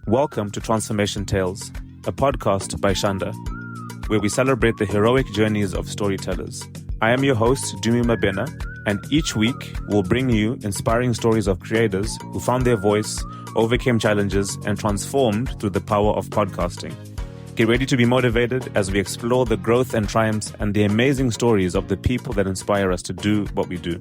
Welcome to Transformation Tales, a podcast by Shanda, where we celebrate the heroic journeys of storytellers. I am your host, Dumi Mabena, and each week we'll bring you inspiring stories of creators who found their voice, overcame challenges, and transformed through the power of podcasting. Get ready to be motivated as we explore the growth and triumphs and the amazing stories of the people that inspire us to do what we do.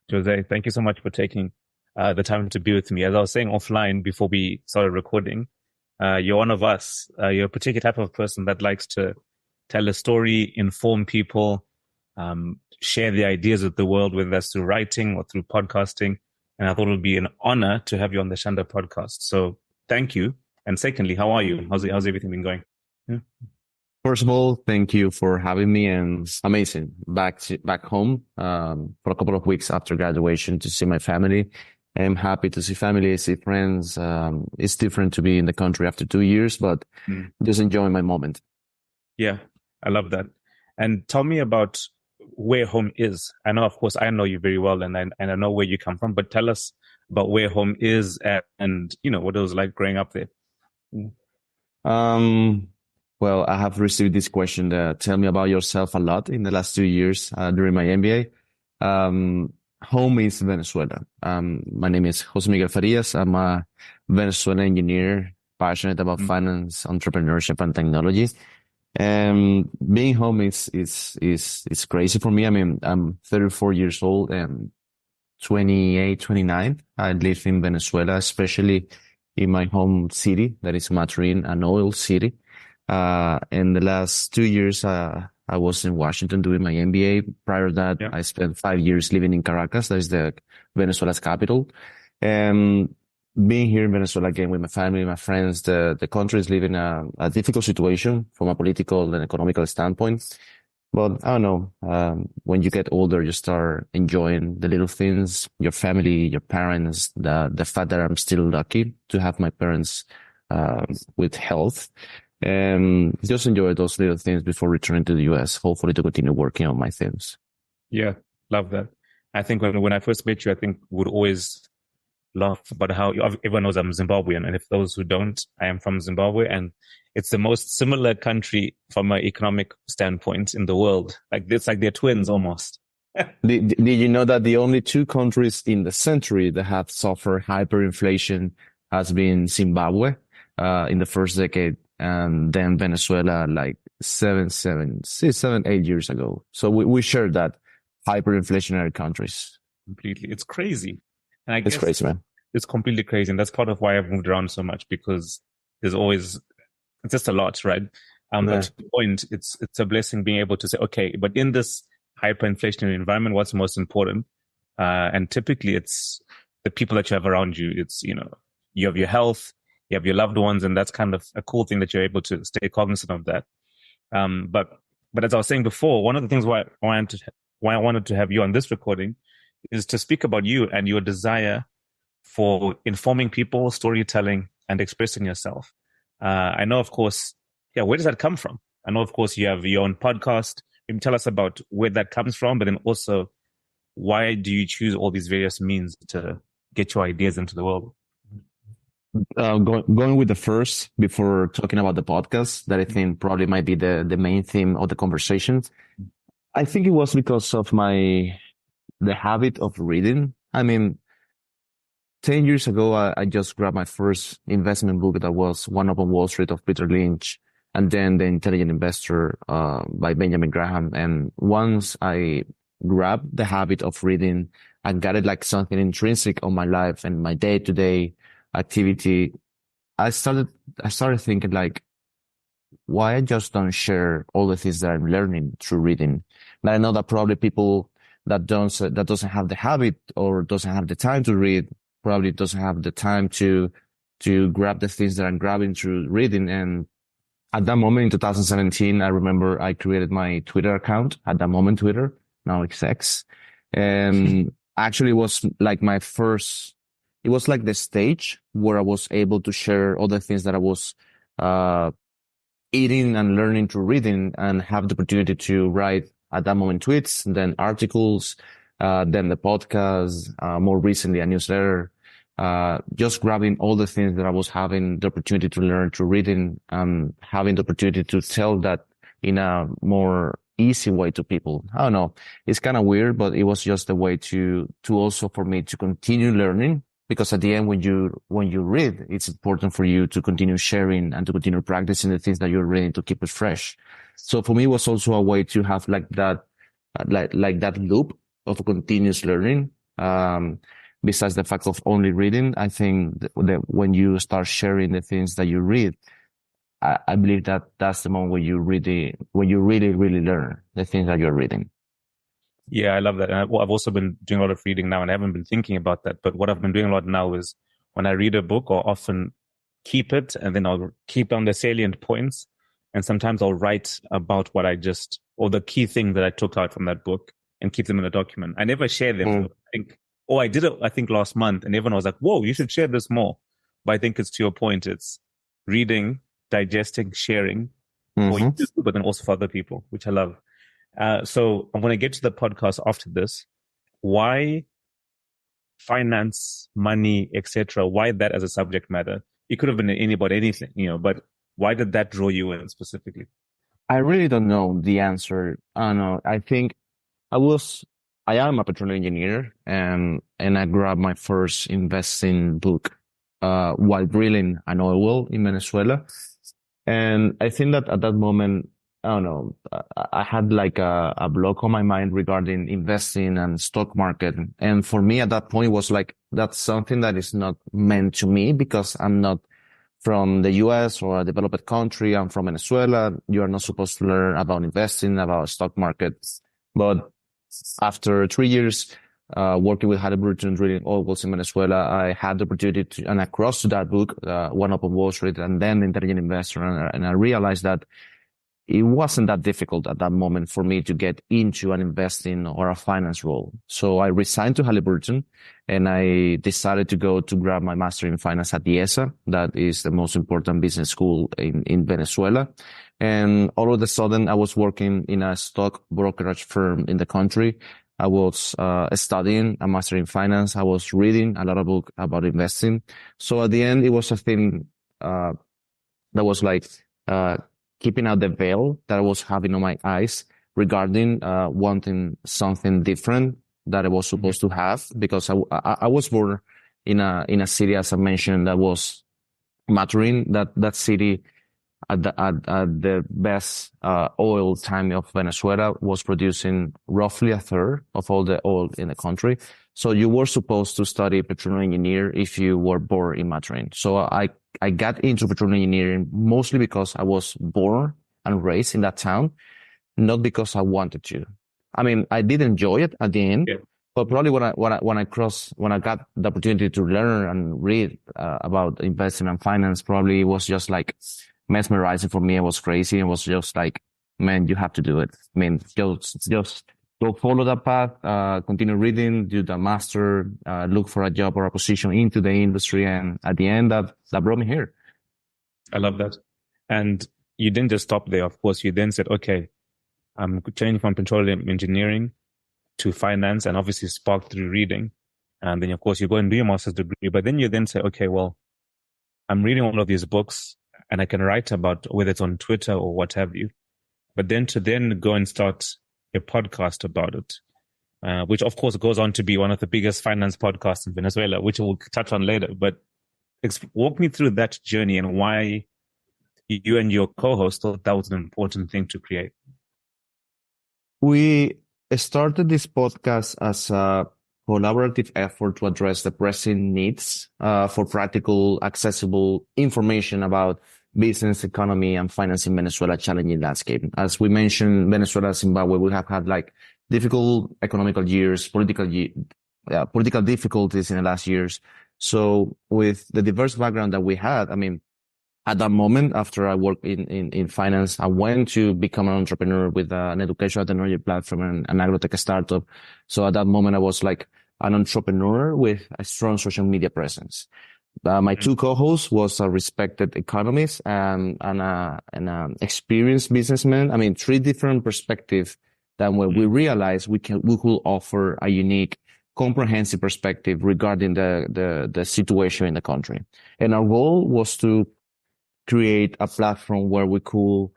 Jose, thank you so much for taking the time to be with me. As I was saying offline before we started recording, you're one of us. You're a particular type of person that likes to tell a story, inform people, share the ideas with the world, whether that's through writing or through podcasting. And I thought it would be an honor to have you on the Shanda podcast. So thank you. And secondly, how are you? How's everything been going? Yeah. First of all, thank you for having me, and it's amazing back home for a couple of weeks after graduation to see my family. I'm happy to see family, see friends. It's different to be in the country after 2 years, but just enjoying my moment. Yeah, I love that. And tell me about where home is. I know, of course, I know you very well, and I know where you come from, but tell us about where home is and you know what it was like growing up there. Well, I have received this question, tell me about yourself a lot in the last 2 years during my MBA. Home is Venezuela. My name is Jose Miguel Farias. I'm a Venezuelan engineer, passionate about finance, entrepreneurship, and technology. Being home is crazy for me. I mean, I'm 34 years old and 28, 29. I live in Venezuela, especially in my home city, that is Maturin, an oil city. In the last 2 years, I was in Washington doing my MBA. Prior to that, I spent 5 years living in Caracas, that is Venezuela's capital. And being here in Venezuela again with my family, my friends, the country is living a difficult situation from a political and economical standpoint. But I don't know, when you get older, you start enjoying the little things, your family, your parents, the fact that I'm still lucky to have my parents with health. And just enjoy those little things before returning to the US, hopefully to continue working on my things. Yeah, love that. I think when I first met you, I think we would always laugh about how everyone knows I'm Zimbabwean. And if those who don't, I am from Zimbabwe. And it's the most similar country from an economic standpoint in the world. Like it's like they're twins almost. Did you know that the only two countries in the century that have suffered hyperinflation has been Zimbabwe in the first decade, and then Venezuela like 8 years ago. So we share that hyperinflationary countries. Completely. It's crazy. And I guess it's crazy, man. It's completely crazy. And that's part of why I've moved around so much, because it's just a lot, right? But to the point, it's a blessing being able to say, okay, but in this hyperinflationary environment, what's most important? And typically it's the people that you have around you. It's, you have your health, you have your loved ones, and that's kind of a cool thing that you're able to stay cognizant of that. But as I was saying before, one of the things why I wanted to have you on this recording is to speak about you and your desire for informing people, storytelling, and expressing yourself. I know, of course, where does that come from? I know, of course, you have your own podcast. You can tell us about where that comes from, but then also, why do you choose all these various means to get your ideas into the world? Going with the first before talking about the podcast, that I think probably might be the main theme of the conversation. I think it was because of the habit of reading. I mean, 10 years ago, I just grabbed my first investment book that was One Up on Wall Street of Peter Lynch, and then The Intelligent Investor by Benjamin Graham. And once I grabbed the habit of reading, I got it like something intrinsic on my life and my day-to-day activity. I started thinking like, why I just don't share all the things that I'm learning through reading. And I know that probably people that doesn't have the habit or doesn't have the time to read probably doesn't have the time to grab the things that I'm grabbing through reading. And at that moment in 2017, I remember I created my Twitter account. At that moment, Twitter, now it's X. And actually it was like it was like the stage where I was able to share all the things that I was eating and learning through reading, and have the opportunity to write at that moment tweets, then articles, then the podcast, more recently a newsletter, just grabbing all the things that I was having the opportunity to learn through reading, having the opportunity to tell that in a more easy way to people. I don't know. It's kind of weird, but it was just a way to also for me to continue learning. Because at the end, when you read, it's important for you to continue sharing and to continue practicing the things that you're reading to keep it fresh. So for me, it was also a way to have like that loop of continuous learning. Besides the fact of only reading, I think that when you start sharing the things that you read, I believe that that's the moment when you really learn the things that you're reading. Yeah, I love that. And I've also been doing a lot of reading now, and I haven't been thinking about that. But what I've been doing a lot now is when I read a book, I'll often keep it, and then I'll keep down the salient points. And sometimes I'll write about what or the key thing that I took out from that book and keep them in a document. I never share them. I did it, I think, last month, and everyone was like, whoa, you should share this more. But I think it's to your point. It's reading, digesting, sharing, for you, but then also for other people, which I love. So I'm going to get to the podcast after this. Why finance, money, etc.? Why that as a subject matter? It could have been anything, but why did that draw you in specifically? I really don't know the answer. I don't know. I think I am a petroleum engineer, and I grabbed my first investing book while drilling an oil well in Venezuela. And I think that at that moment, I don't know, I had like a block on my mind regarding investing and stock market. And for me at that point, it was like, that's something that is not meant to me because I'm not from the US or a developed country. I'm from Venezuela. You are not supposed to learn about investing, about stock markets. But after 3 years, working with Halliburton drilling oil wells in Venezuela, I had the opportunity to, and I crossed to that book, One Up on Wall Street and then Intelligent Investor. And I realized that it wasn't that difficult at that moment for me to get into an investing or a finance role. So I resigned to Halliburton and I decided to go to grab my master in finance at IESA. That is the most important business school in Venezuela. And all of a sudden I was working in a stock brokerage firm in the country. I was studying a master in finance. I was reading a lot of books about investing. So at the end, it was a thing that was like keeping out the veil that I was having on my eyes regarding wanting something different that I was supposed to have, because I was born in a city, as I mentioned, that was maturing. That city at the best oil time of Venezuela was producing roughly a third of all the oil in the country. So you were supposed to study petroleum engineer if you were born in Maturin. So I got into petroleum engineering mostly because I was born and raised in that town, not because I wanted to. I mean, I did enjoy it at the end, but probably when I got the opportunity to learn and read about investing and finance, probably it was just like mesmerizing for me. It was crazy. It was just like, man, you have to do it. I mean, just go follow that path, continue reading, do the master, look for a job or a position into the industry. And at the end, that brought me here. I love that. And you didn't just stop there. Of course, you then said, okay, I'm changing from petroleum engineering to finance, and obviously sparked through reading. And then, of course, you go and do your master's degree. But then you then say, okay, well, I'm reading all of these books and I can write about, whether it's on Twitter or what have you. But then to then go and start a podcast about it, which of course goes on to be one of the biggest finance podcasts in Venezuela, which we'll touch on later. But walk me through that journey and why you and your co-host thought that was an important thing to create. We started this podcast as a collaborative effort to address the pressing needs for practical, accessible information about business, economy, and finance in Venezuela challenging landscape. As we mentioned, Venezuela, Zimbabwe, we have had like difficult economical years, political difficulties in the last years. So with the diverse background that we had, I mean, at that moment, after I worked in finance, I went to become an entrepreneur with an educational technology platform and an agrotech startup. So at that moment, I was like an entrepreneur with a strong social media presence. My two co-hosts was a respected economist and an experienced businessman. I mean, three different perspectives Then when we realized we could offer a unique, comprehensive perspective regarding the situation in the country. And our goal was to create a platform where we could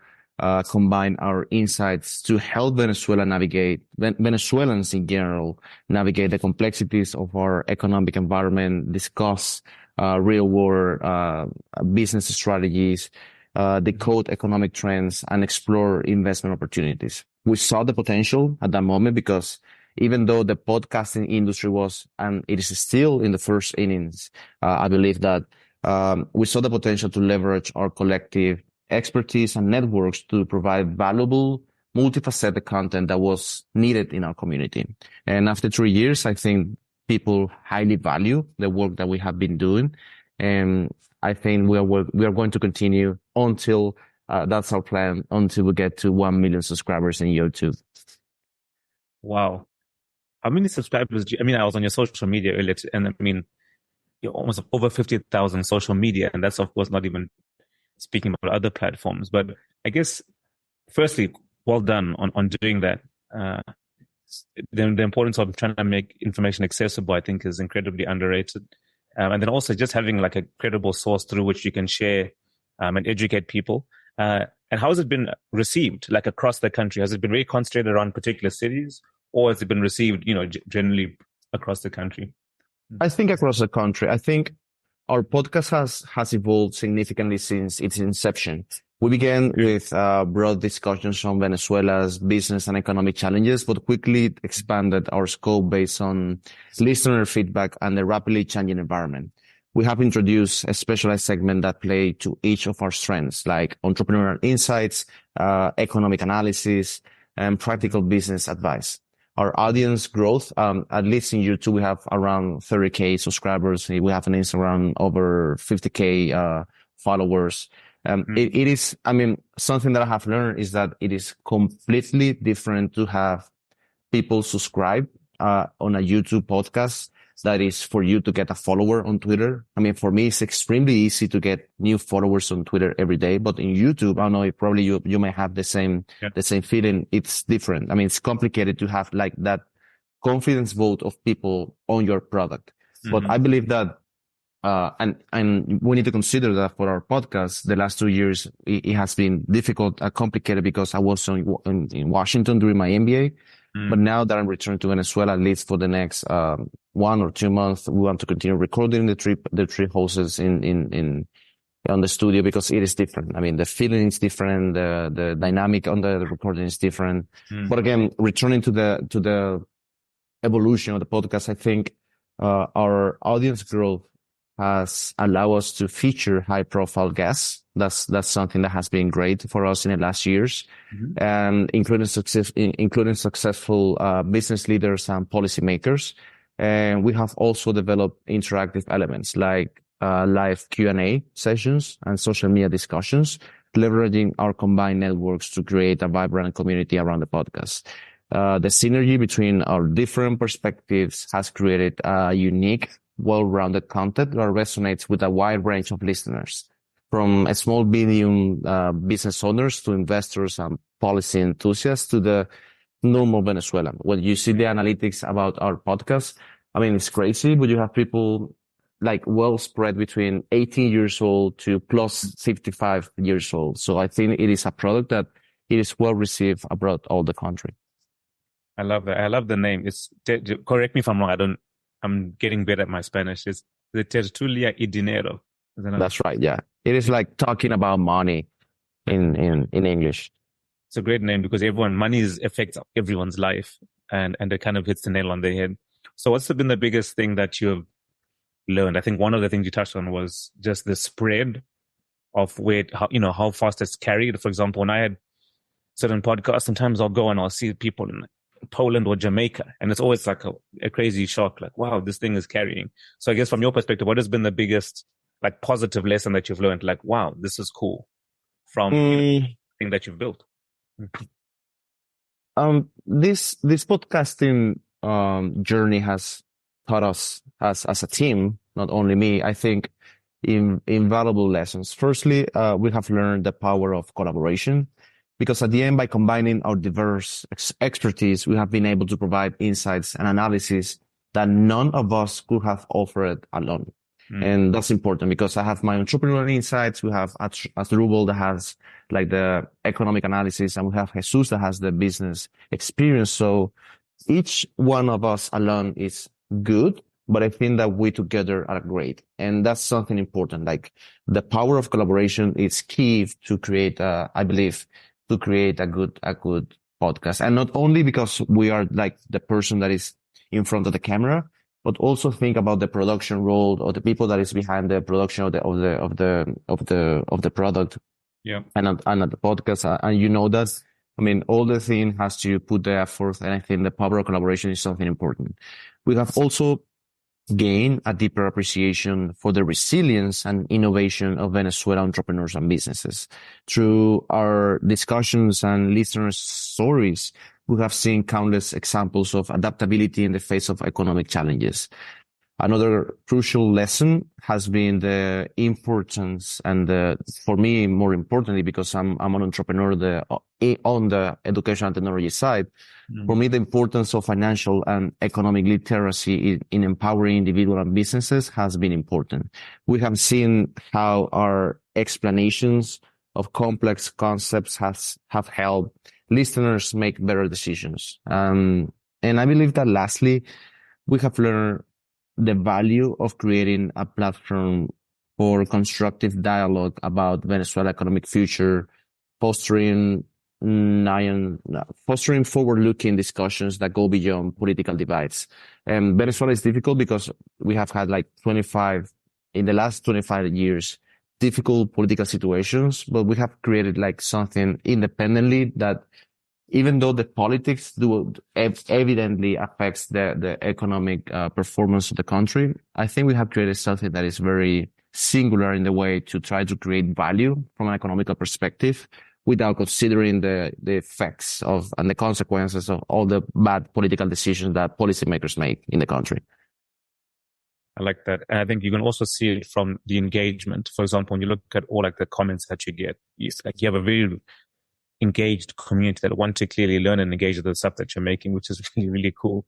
combine our insights to help Venezuelans in general navigate the complexities of our economic environment, discuss real world business strategies, decode economic trends, and explore investment opportunities. We saw the potential at that moment because even though the podcasting industry was, and it is still in the first innings, I believe that we saw the potential to leverage our collective expertise and networks to provide valuable, multifaceted content that was needed in our community. And after 3 years, I think people highly value the work that we have been doing. And I think we are going to continue until that's our plan, until we get to 1 million subscribers in YouTube. Wow. How many subscribers do you, I mean, I was on your social media earlier, and I mean, you're almost over 50,000 social media, and that's of course not even speaking about other platforms. But I guess, firstly, well done on doing that. The importance of trying to make information accessible, I think, is incredibly underrated. And then also just having like a credible source through which you can share and educate people. And how has it been received, like across the country? Has it been very concentrated around particular cities, or has it been received, generally across the country? I think across the country. I think our podcast has evolved significantly since its inception. We began with broad discussions on Venezuela's business and economic challenges, but quickly expanded our scope based on listener feedback and the rapidly changing environment. We have introduced a specialized segment that play to each of our strengths, like entrepreneurial insights, economic analysis, and practical business advice. Our audience growth, at least in YouTube, we have around 30K subscribers. We have on Instagram over 50K followers. It is, I mean, something that I have learned is that it is completely different to have people subscribe on a YouTube podcast that is for you to get a follower on Twitter. I mean, for me, it's extremely easy to get new followers on Twitter every day, but in YouTube, I don't know if probably you may have the same feeling. It's different. I mean, it's complicated to have like that confidence vote of people on your product. But I believe that, and we need to consider that for our podcast, the last 2 years, it has been difficult, complicated because I was in Washington during my MBA. But now that I'm returning to Venezuela, at least for the next 1 or 2 months, we want to continue recording the three hosts on the studio because it is different. I mean, the feeling is different, the dynamic on the recording is different. But again, returning to the evolution of the podcast, I think our audience growth has allowed us to feature high-profile guests. That's something that has been great for us in the last years, and including successful business leaders and policymakers. And we have also developed interactive elements like live Q&A sessions and social media discussions, leveraging our combined networks to create a vibrant community around the podcast. The synergy between our different perspectives has created a unique, well-rounded content that resonates with a wide range of listeners, from a small, medium business owners to investors and policy enthusiasts to the normal Venezuelan. When you see the analytics about our podcast, I mean, it's crazy, but you have people like well spread between 18 years old to plus 55 years old. So I think it is a product that it is well received abroad all the country. I love that. I love the name. Correct me if I'm wrong. I'm getting better at my Spanish. It's the Tertulia de Dinero. That's right. Yeah. It is like talking about money in English. It's a great name because money affects everyone's life, and it kind of hits the nail on the head. So what's been the biggest thing that you've learned? I think one of the things you touched on was just the spread of how fast it's carried. For example, when I had certain podcasts, sometimes I'll go and I'll see people in Poland or Jamaica, and it's always like a crazy shock, like, wow, this thing is carrying. So I guess from your perspective, what has been the biggest like positive lesson that you've learned? Like, wow, this is cool from the thing that you've built. This podcasting journey has taught us as a team, not only me, I think invaluable lessons. Firstly, we have learned the power of collaboration. because at the end, by combining our diverse expertise, we have been able to provide insights and analysis that none of us could have offered alone. And that's important because I have my entrepreneurial insights. We have Asdrubal that has like the economic analysis, and we have Jesus that has the business experience. So each one of us alone is good, but I think that we together are great. And that's something important. Like the power of collaboration is key to create, I believe, to create a good podcast. And not only because we are like the person that is in front of the camera, but also think about the production role or the people that is behind the production of the product. Yeah. And at the podcast. And you know that, I mean, all the thing has to put the effort. And I think the power of collaboration is something important. We have also gained a deeper appreciation for the resilience and innovation of Venezuelan entrepreneurs and businesses. Through our discussions and listeners' stories, we have seen countless examples of adaptability in the face of economic challenges. Another crucial lesson has been the importance and for me, more importantly, because I'm an entrepreneur on the education and technology side, for me, the importance of financial and economic literacy in empowering individuals and businesses has been important. We have seen how our explanations of complex concepts have helped listeners make better decisions. And I believe that lastly, we have learned the value of creating a platform for constructive dialogue about Venezuela's economic future, fostering forward-looking discussions that go beyond political divides. And Venezuela is difficult because we have had like in the last 25 years, difficult political situations, but we have created like something independently that even though the politics evidently affects the economic performance of the country, I think we have created something that is very singular in the way to try to create value from an economical perspective without considering the effects and the consequences of all the bad political decisions that policymakers make in the country. I like that. And I think you can also see it from the engagement. For example, when you look at all like the comments that you get, it's like you have a very engaged community that want to clearly learn and engage with the stuff that you're making, which is really, really cool.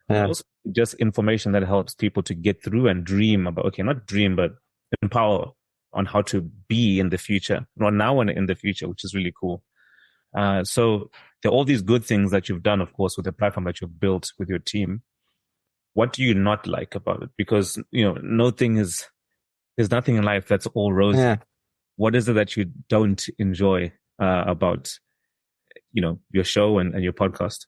Yeah. Also, just information that helps people to get through and dream about, okay, not dream, but empower on how to be in the future, not now and in the future, which is really cool. So there are all these good things that you've done, of course, with the platform that you've built with your team. What do you not like about it? Because, there's nothing in life that's all rosy. Yeah. What is it that you don't enjoy about, your show and your podcast?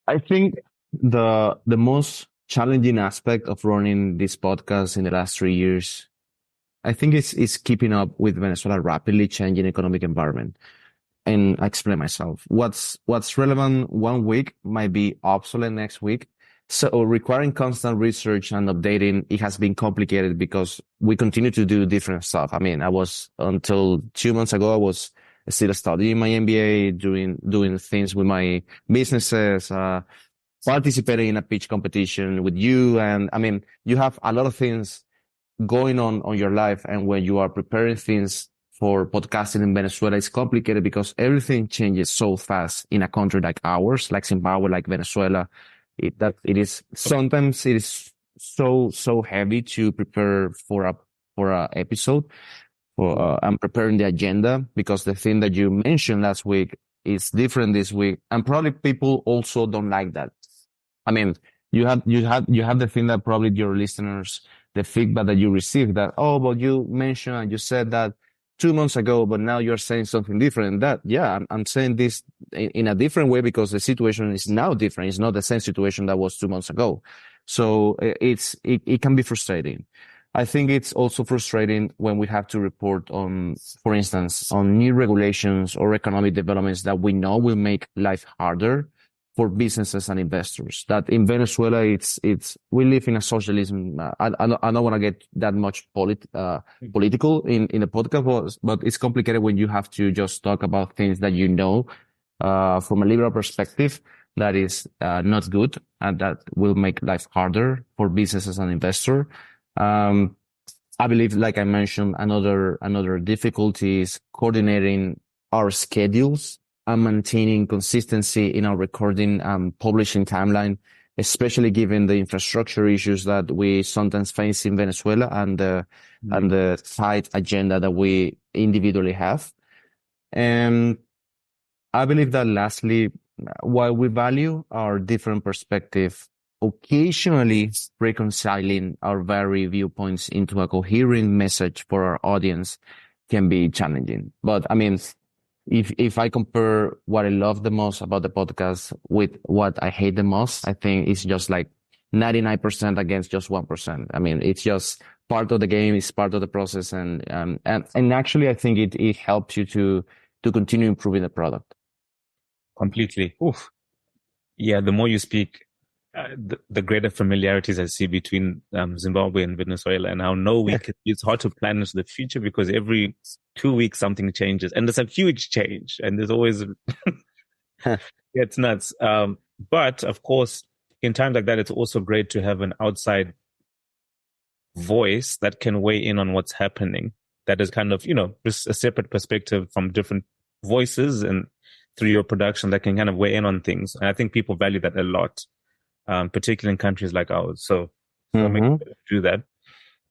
I think the most challenging aspect of running this podcast in the last 3 years, I think is keeping up with Venezuela's rapidly changing economic environment. And I explain myself. What's relevant one week might be obsolete next week. So requiring constant research and updating, it has been complicated because we continue to do different stuff. I mean, until 2 months ago, I was still studying my MBA, doing things with my businesses, participating in a pitch competition with you. And I mean, you have a lot of things going on your life. And when you are preparing things for podcasting in Venezuela, it's complicated because everything changes so fast in a country like ours, like Zimbabwe, like Venezuela. Sometimes it is so heavy to prepare for a episode. I'm preparing the agenda because the thing that you mentioned last week is different this week, and probably people also don't like that. I mean, you have the thing that probably your listeners, the feedback that you receive that, but you mentioned and you said that 2 months ago, but now you're saying something different. That, yeah, I'm saying this in a different way because the situation is now different. It's not the same situation that was 2 months ago. So it can be frustrating. I think it's also frustrating when we have to report on, for instance, on new regulations or economic developments that we know will make life harder for businesses and investors. That in Venezuela, we live in a socialism. I don't want to get that much political in the podcast, but it's complicated when you have to just talk about things that from a liberal perspective, that is not good and that will make life harder for businesses and investors. I believe, like I mentioned, another difficulty is coordinating our schedules and maintaining consistency in our recording and publishing timeline, especially given the infrastructure issues that we sometimes face in Venezuela and the tight agenda that we individually have. And I believe that lastly, while we value our different perspective, occasionally reconciling our varied viewpoints into a coherent message for our audience can be challenging. But I mean, if I compare what I love the most about the podcast with what I hate the most, I think it's just like 99% against just 1%. I mean, it's just part of the game, it's part of the process. And actually, I think it helps you to continue improving the product. Completely. Oof. Yeah, the more you speak, the greater familiarities I see between Zimbabwe and Venezuela, and how it's hard to plan into the future because every 2 weeks something changes, and there's a huge change, and there's always it's nuts. But of course, in times like that, it's also great to have an outside voice that can weigh in on what's happening. That is kind of, just a separate perspective from different voices and through your production that can kind of weigh in on things. And I think people value that a lot, particularly in countries like ours. So I'm excited to do that.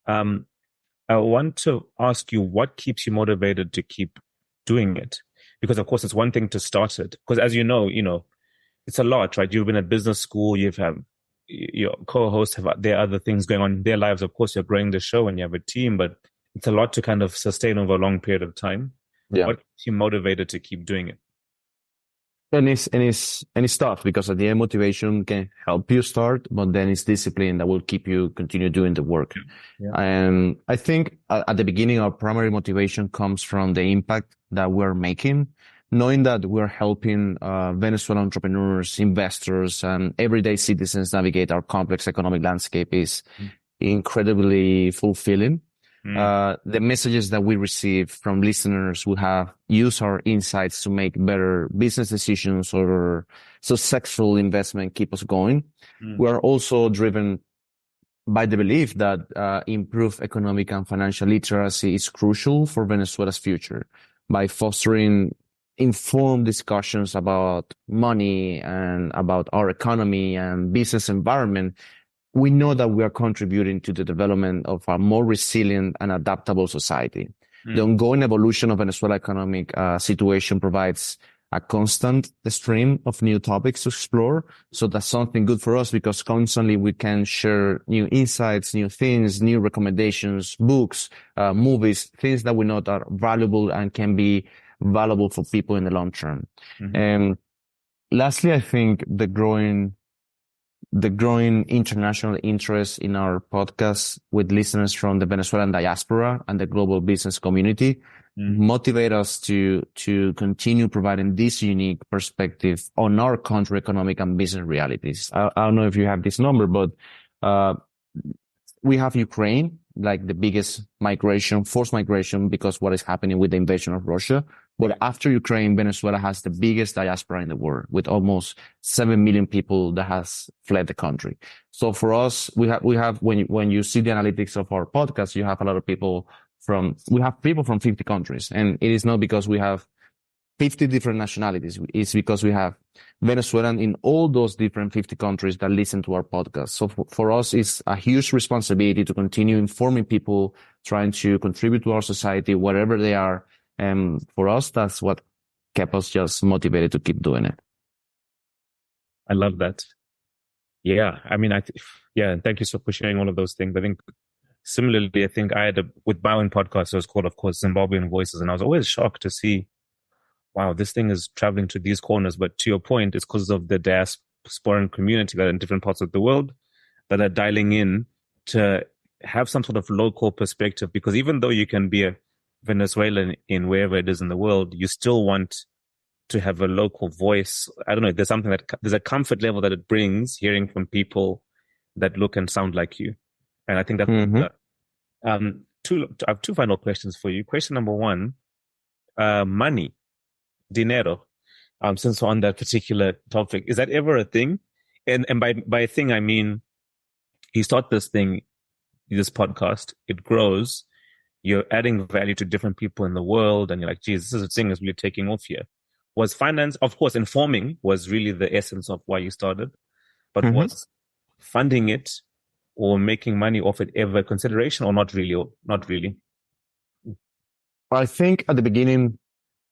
I want to ask you, what keeps you motivated to keep doing it? Because of course, it's one thing to start it. Because as you know, it's a lot, right? You've been at business school, your co-hosts have their other things going on in their lives. Of course, you're growing the show and you have a team, but it's a lot to kind of sustain over a long period of time. Yeah. What keeps you motivated to keep doing it? And it's tough because at the end, motivation can help you start, but then it's discipline that will keep you continue doing the work. Yeah. And I think at the beginning, our primary motivation comes from the impact that we're making, knowing that we're helping Venezuelan entrepreneurs, investors, and everyday citizens navigate our complex economic landscape is incredibly fulfilling. The messages that we receive from listeners who have used our insights to make better business decisions or successful investment keep us going. We are also driven by the belief that improved economic and financial literacy is crucial for Venezuela's future. By fostering informed discussions about money and about our economy and business environment, we know that we are contributing to the development of a more resilient and adaptable society. The ongoing evolution of Venezuela's economic situation provides a constant stream of new topics to explore. So that's something good for us because constantly we can share new insights, new things, new recommendations, books, movies, things that we know are valuable and can be valuable for people in the long term. And lastly, I think the growing international interest in our podcast with listeners from the Venezuelan diaspora and the global business community motivate us to continue providing this unique perspective on our country economic and business realities. I don't know if you have this number, but we have Ukraine, like the biggest forced migration because what is happening with the invasion of Russia. But after Ukraine, Venezuela has the biggest diaspora in the world with almost 7 million people that has fled the country. So for us, we have when you see the analytics of our podcast, you have a lot of people we have people from 50 countries. And it is not because we have 50 different nationalities. It's because we have Venezuelan in all those different 50 countries that listen to our podcast. So for us, it's a huge responsibility to continue informing people, trying to contribute to our society, wherever they are. And for us, that's what kept us just motivated to keep doing it. I love that. Yeah. I mean, thank you for sharing all of those things. I think similarly, I think I had with my own podcast, it was called, of course, Zimbabwean Voices. And I was always shocked to see, wow, this thing is traveling to these corners. But to your point, it's because of the diasporan community that are in different parts of the world that are dialing in to have some sort of local perspective. Because even though you can be a Venezuelan in wherever it is in the world, you still want to have a local voice. I don't know. There's a comfort level that it brings hearing from people that look and sound like you. And I think that, I have two final questions for you. Question number one, money, dinero. Since we're on that particular topic, is that ever a thing? And by a thing, I mean, you start this podcast, it grows. you're adding value to different people in the world, and you're like, geez, this thing is really taking off here. Was finance, of course, informing was really the essence of why you started, but was funding it or making money off it ever a consideration, or not really? Or not really? I think at the beginning,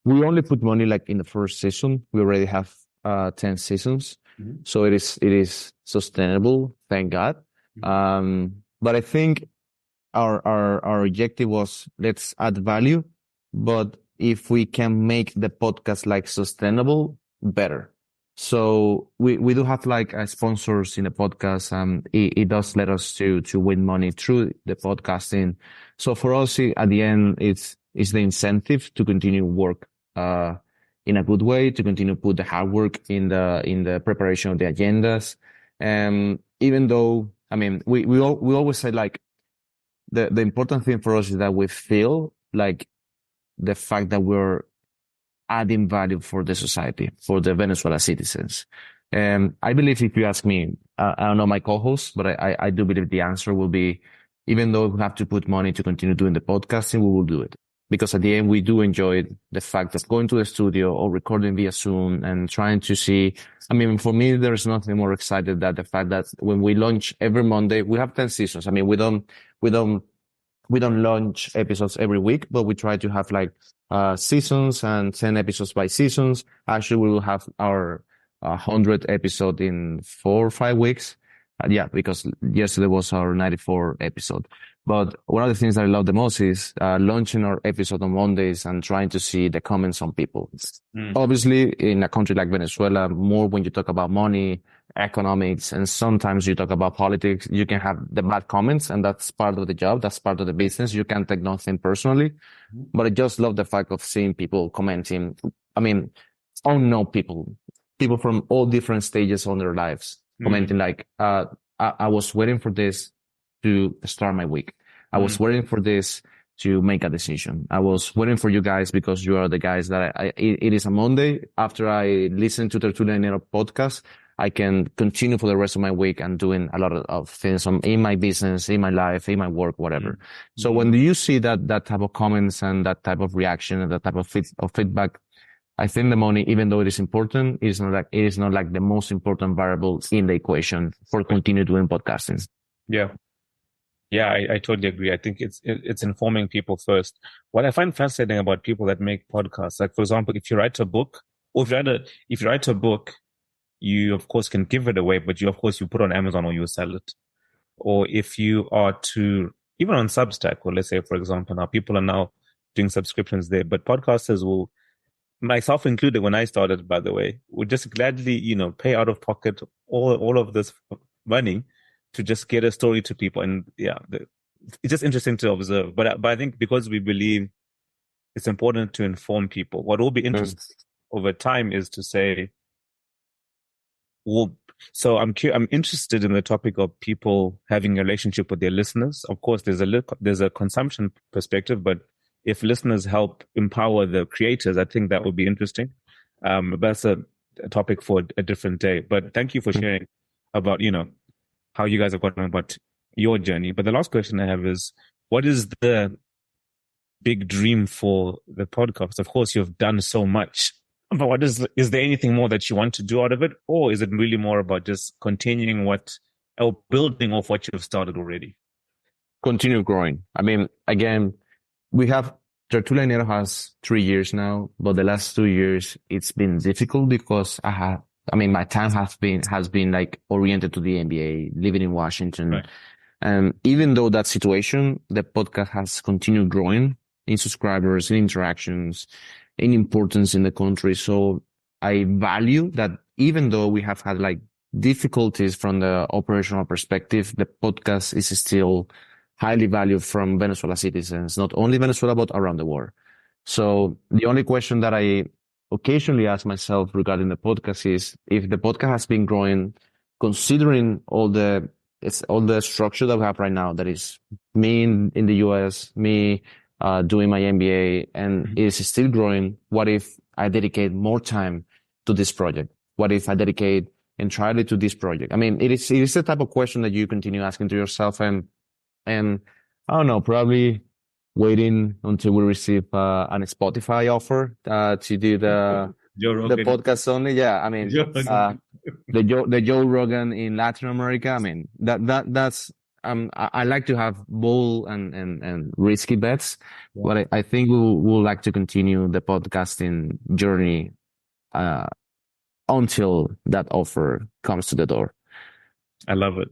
we only put money like in the first season. We already have 10 seasons. So it is sustainable, thank God. But I think our objective was, let's add value, but if we can make the podcast like sustainable, better. So we do have like sponsors in the podcast, and it does let us to win money through the podcasting. So for us, at the end, it's the incentive to continue work in a good way, to continue put the hard work in the preparation of the agendas. Even though, I mean, we always say like the important thing for us is that we feel like the fact that we're adding value for the society, for the Venezuela citizens. I believe, if you ask me, I don't know my co-host, but I do believe the answer will be, even though we have to put money to continue doing the podcasting, we will do it. Because at the end, we do enjoy the fact of going to the studio or recording via Zoom and trying to see. I mean, for me, there's nothing more excited than the fact that when we launch every Monday, we have 10 seasons. I mean, we don't launch episodes every week, but we try to have like seasons and 10 episodes by seasons. Actually, we will have our 100th episode in 4 or 5 weeks. Yeah, because yesterday was our 94th episode. But one of the things that I love the most is launching our episode on Mondays and trying to see the comments on people. Obviously, in a country like Venezuela, more when you talk about money, economics, and sometimes you talk about politics, you can have the bad comments, and that's part of the job. That's part of the business. You can't take nothing personally. But I just love the fact of seeing people commenting. I mean, I don't know people from all different stages on their lives commenting like, I was waiting for this to start my week. I was waiting for this to make a decision. I was waiting for you guys because you are the guys that it is a Monday. After I listen to Tertulia de Dinero podcast, I can continue for the rest of my week and doing a lot of things in my business, in my life, in my work, whatever. So when you see that type of comments and that type of reaction and that type of feedback, I think the money, even though it is important, it is not like the most important variable in the equation for continue doing podcasting. Yeah. Yeah, I totally agree. I think it's informing people first. What I find fascinating about people that make podcasts, like for example, if you write a book, or if you write a book, you of course can give it away, but you put on Amazon or you sell it. Or if you are to, even on Substack, or let's say, for example, now people are now doing subscriptions there, but podcasters will, myself included, when I started, by the way, would just gladly, pay out of pocket all of this money to just get a story to people. And yeah, it's just interesting to observe. But I think because we believe it's important to inform people, what will be interesting over time is to say, well, so I'm interested in the topic of people having a relationship with their listeners. Of course, there's a consumption perspective, but if listeners help empower the creators, I think that would be interesting. But that's a topic for a different day. But thank you for sharing about, how you guys have gone about your journey. But the last question I have is, what is the big dream for the podcast? Of course, you've done so much, but is there anything more that you want to do out of it? Or is it really more about just continuing or building off what you've started already? Continue growing. I mean, again, we have Tertulia de Dinero has 3 years now, but the last 2 years it's been difficult because my time has been like oriented to the NBA, living in Washington. Right. And even though that situation, the podcast has continued growing in subscribers, in interactions, in importance in the country. So I value that even though we have had like difficulties from the operational perspective, the podcast is still highly valued from Venezuela citizens, not only Venezuela, but around the world. So the only question that I occasionally ask myself regarding the podcast is, if the podcast has been growing, considering all the structure that we have right now, that is me in the US, me doing my MBA, and it is still growing, what if I dedicate more time to this project? What if I dedicate entirely to this project? I mean, it is the type of question that you continue asking to yourself, and I don't know, probably waiting until we receive an Spotify offer to do the podcast only. Yeah, I mean, the Joe Rogan in Latin America. I mean, that's I like to have bold and risky bets, but I think we'll like to continue the podcasting journey until that offer comes to the door. I love it.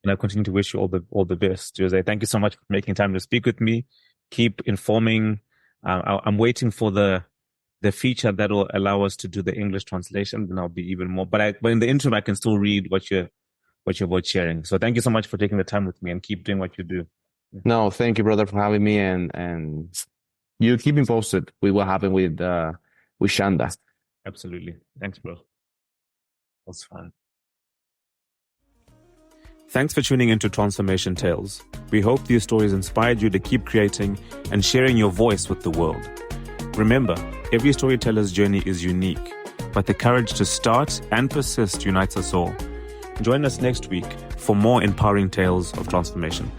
And I continue to wish you all the best, Jose. Thank you so much for making time to speak with me. Keep informing. I'm waiting for the feature that will allow us to do the English translation. Then I'll be even more. But in the interim, I can still read what you're both sharing. So thank you so much for taking the time with me, and keep doing what you do. No, thank you, brother, for having me, and you keep me posted with what happened with Shanda. Absolutely. Thanks, bro. That was fun. Thanks for tuning into Transformation Tales. We hope these stories inspired you to keep creating and sharing your voice with the world. Remember, every storyteller's journey is unique, but the courage to start and persist unites us all. Join us next week for more empowering tales of transformation.